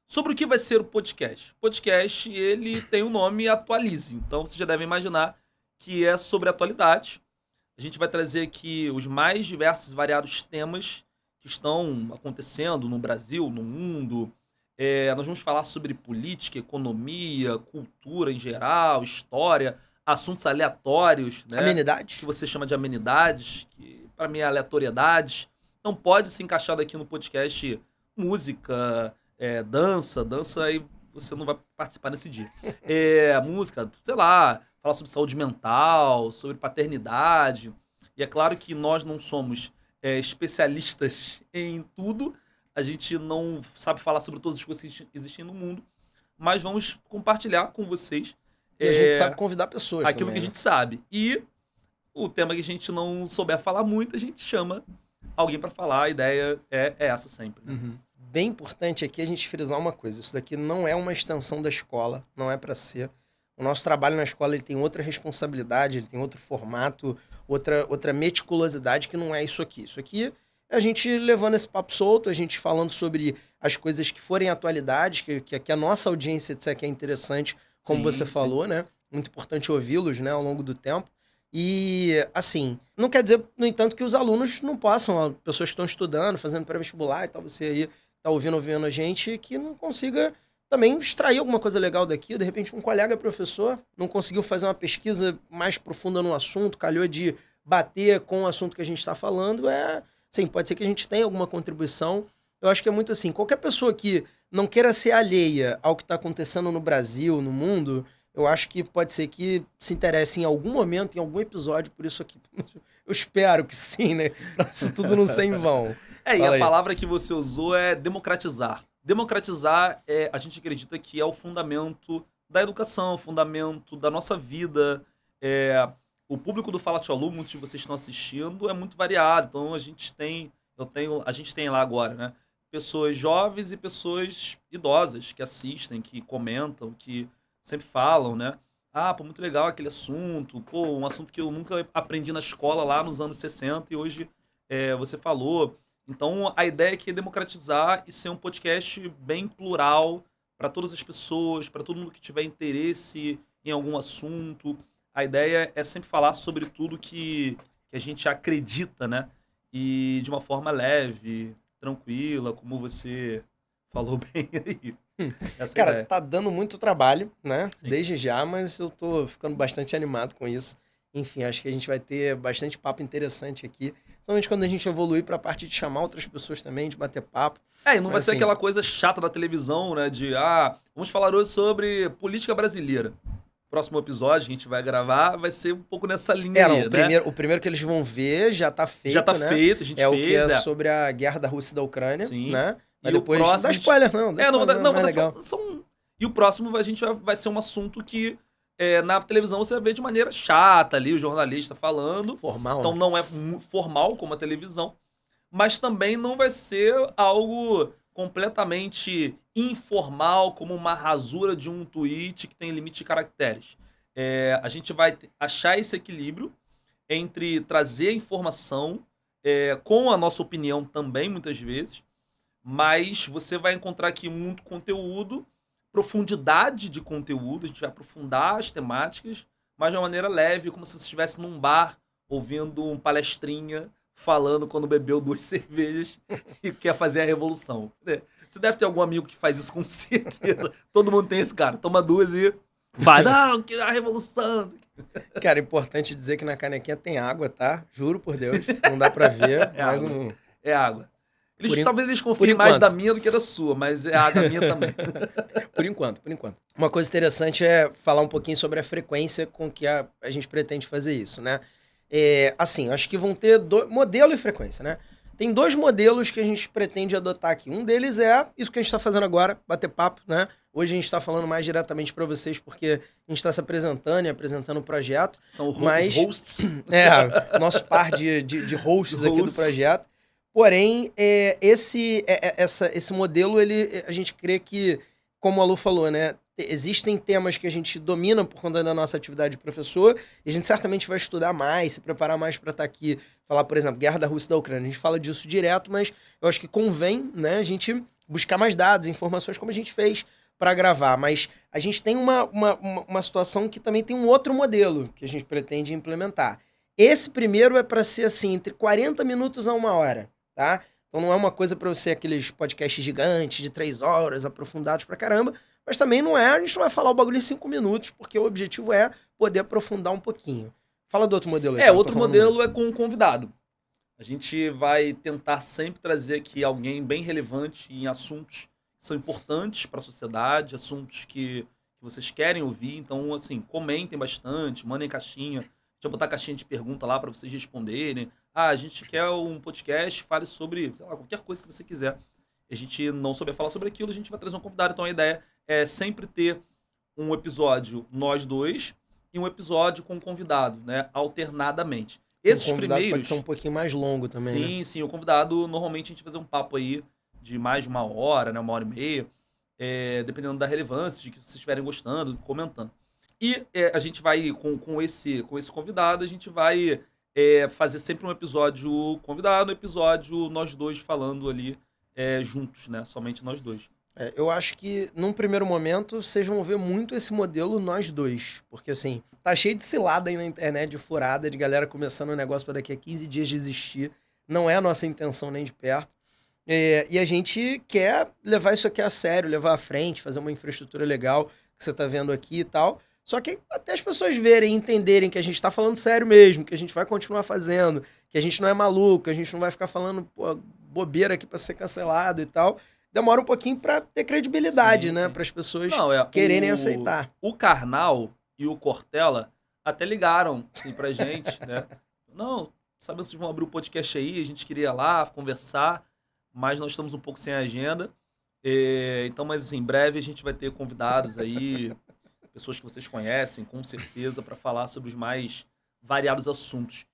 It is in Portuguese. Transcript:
Sobre o que vai ser o podcast? O podcast, ele tem o nome Atualize. Então, vocês já devem imaginar que é sobre atualidade. A gente vai trazer aqui os mais diversos e variados temas que estão acontecendo no Brasil, no mundo. Nós vamos falar sobre política, economia, cultura em geral, história, assuntos aleatórios, né? Amenidade? Que você chama de amenidades, que para mim é aleatoriedades. Então pode ser encaixado aqui no podcast música, dança aí você não vai participar nesse dia. Música, sei lá, falar sobre saúde mental, sobre paternidade. E é claro que nós não somos especialistas em tudo, a gente não sabe falar sobre todas as coisas que existem no mundo, mas vamos compartilhar com vocês E a gente sabe convidar pessoas aquilo também, que a gente sabe. E o tema que a gente não souber falar muito, a gente chama alguém para falar. A ideia é essa sempre. Né? Uhum. Bem importante aqui a gente frisar uma coisa. Isso daqui não é uma extensão da escola, não é para ser. O nosso trabalho na escola ele tem outra responsabilidade, ele tem outro formato, outra meticulosidade que não é isso aqui. Isso aqui é a gente levando esse papo solto, a gente falando sobre as coisas que forem atualidades, que a nossa audiência disser que é interessante, como você falou, né? Muito importante ouvi-los, né, ao longo do tempo. E, assim, não quer dizer, no entanto, que os alunos não possam, pessoas que estão estudando, fazendo pré-vestibular e tal, você aí tá ouvindo a gente, que não consiga também extrair alguma coisa legal daqui. De repente, um colega professor não conseguiu fazer uma pesquisa mais profunda no assunto, calhou de bater com o assunto que a gente está falando, sim, pode ser que a gente tenha alguma contribuição. Eu acho que é muito assim, qualquer pessoa que não queira ser alheia ao que está acontecendo no Brasil, no mundo, eu acho que pode ser que se interesse em algum momento, em algum episódio, por isso aqui. Eu espero que sim, né? Pra isso tudo não ser em vão. E a palavra que você usou é democratizar. Democratizar, a gente acredita que é o fundamento da educação, o fundamento da nossa vida. O público do Fala Tchau Lu, muitos de vocês estão assistindo, é muito variado. Então a gente tem lá agora, né? Pessoas jovens e pessoas idosas que assistem, que comentam, que sempre falam, né? Pô, muito legal aquele assunto. Pô, um assunto que eu nunca aprendi na escola lá nos anos 60 e hoje você falou. Então, a ideia aqui é democratizar e ser um podcast bem plural para todas as pessoas, para todo mundo que tiver interesse em algum assunto. A ideia é sempre falar sobre tudo que a gente acredita, né? E de uma forma leve, tranquila, como você falou bem aí. Cara, tá dando muito trabalho, né? Sim. Desde já, mas eu tô ficando bastante animado com isso. Enfim, acho que a gente vai ter bastante papo interessante aqui. Principalmente quando a gente evoluir pra parte de chamar outras pessoas também, de bater papo. E não vai ser aquela coisa chata da televisão, né? De, vamos falar hoje sobre política brasileira. Próximo episódio que a gente vai gravar vai ser um pouco nessa linha aí, né? O primeiro que eles vão ver já tá feito, já tá né? feito, a gente fez. O que é sobre a guerra da Rússia e da Ucrânia, sim. né? Mas e depois, o próximo... Não dá spoiler não, não vou dar E o próximo a gente vai ser um assunto que na televisão você vai ver de maneira chata ali, o jornalista falando. Formal, então né? não é formal como a televisão, mas também não vai ser algo completamente informal, como uma rasura de um tweet que tem limite de caracteres. A gente vai achar esse equilíbrio entre trazer informação com a nossa opinião também, muitas vezes, mas você vai encontrar aqui muito conteúdo, profundidade de conteúdo, a gente vai aprofundar as temáticas, mas de uma maneira leve, como se você estivesse num bar, ouvindo um palestrinha, falando quando bebeu 2 cervejas e quer fazer a revolução. Você deve ter algum amigo que faz isso com certeza. Todo mundo tem esse cara. Toma 2 e vai, não, que a revolução. Cara, é importante dizer que na canequinha tem água, tá? Juro por Deus. Não dá pra ver. É água. Talvez eles confiem mais da minha do que da sua, mas é água minha também. Por enquanto. Uma coisa interessante é falar um pouquinho sobre a frequência com que a gente pretende fazer isso, né? Assim, acho que vão ter modelo e frequência, né? Tem 2 modelos que a gente pretende adotar aqui. Um deles é isso que a gente está fazendo agora, bater papo, né? Hoje a gente está falando mais diretamente para vocês porque a gente está se apresentando e apresentando o projeto. São os hosts. Nosso par de hosts aqui do projeto. Porém, esse modelo, a gente crê que, como a Lu falou, né? Existem temas que a gente domina por conta da nossa atividade de professor, e a gente certamente vai estudar mais, se preparar mais para estar aqui, falar, por exemplo, guerra da Rússia e da Ucrânia. A gente fala disso direto, mas eu acho que convém, né, a gente buscar mais dados, informações, como a gente fez para gravar. Mas a gente tem uma situação que também tem um outro modelo que a gente pretende implementar. Esse primeiro é para ser assim, entre 40 minutos a 1 hora, tá? Então não é uma coisa para você aqueles podcasts gigantes de 3 horas, aprofundados pra caramba, mas também não é, a gente não vai falar o bagulho em 5 minutos, porque o objetivo é poder aprofundar um pouquinho. Fala do outro modelo aí. Outro modelo é com um convidado. A gente vai tentar sempre trazer aqui alguém bem relevante em assuntos que são importantes para a sociedade, assuntos que vocês querem ouvir. Então, assim, comentem bastante, mandem caixinha. Deixa eu botar caixinha de pergunta lá para vocês responderem. A gente quer um podcast, fale sobre, sei lá, qualquer coisa que você quiser. A gente não souber falar sobre aquilo, a gente vai trazer um convidado. Então, a ideia é sempre ter um episódio nós dois e um episódio com um convidado, né? Alternadamente. Esses o convidado primeiros pode ser um pouquinho mais longo também, sim, né? sim. O convidado, normalmente, a gente fazer um papo aí de mais de 1 hora, né? 1 hora e meia. Dependendo da relevância, de que vocês estiverem gostando, comentando. E a gente vai, com esse convidado, a gente vai fazer sempre um episódio convidado, um episódio nós dois falando ali juntos, né? Somente nós dois. Eu acho que, num primeiro momento, vocês vão ver muito esse modelo nós dois. Porque, assim, tá cheio de cilada aí na internet, de furada, de galera começando um negócio para daqui a 15 dias desistir. Não é a nossa intenção nem de perto. E a gente quer levar isso aqui a sério, levar à frente, fazer uma infraestrutura legal que você tá vendo aqui e tal. Só que até as pessoas verem, entenderem que a gente tá falando sério mesmo, que a gente vai continuar fazendo, que a gente não é maluco, a gente não vai ficar falando bobeira aqui para ser cancelado e tal. Demora um pouquinho para ter credibilidade, Sim, né? sim. Para as pessoas Não, quererem aceitar. O Karnal e o Cortella até ligaram assim, pra gente, né? Não, sabendo que vocês vão abrir o podcast aí, a gente queria ir lá conversar, mas nós estamos um pouco sem agenda. Então, mas assim, em breve a gente vai ter convidados aí, pessoas que vocês conhecem, com certeza, para falar sobre os mais variados assuntos.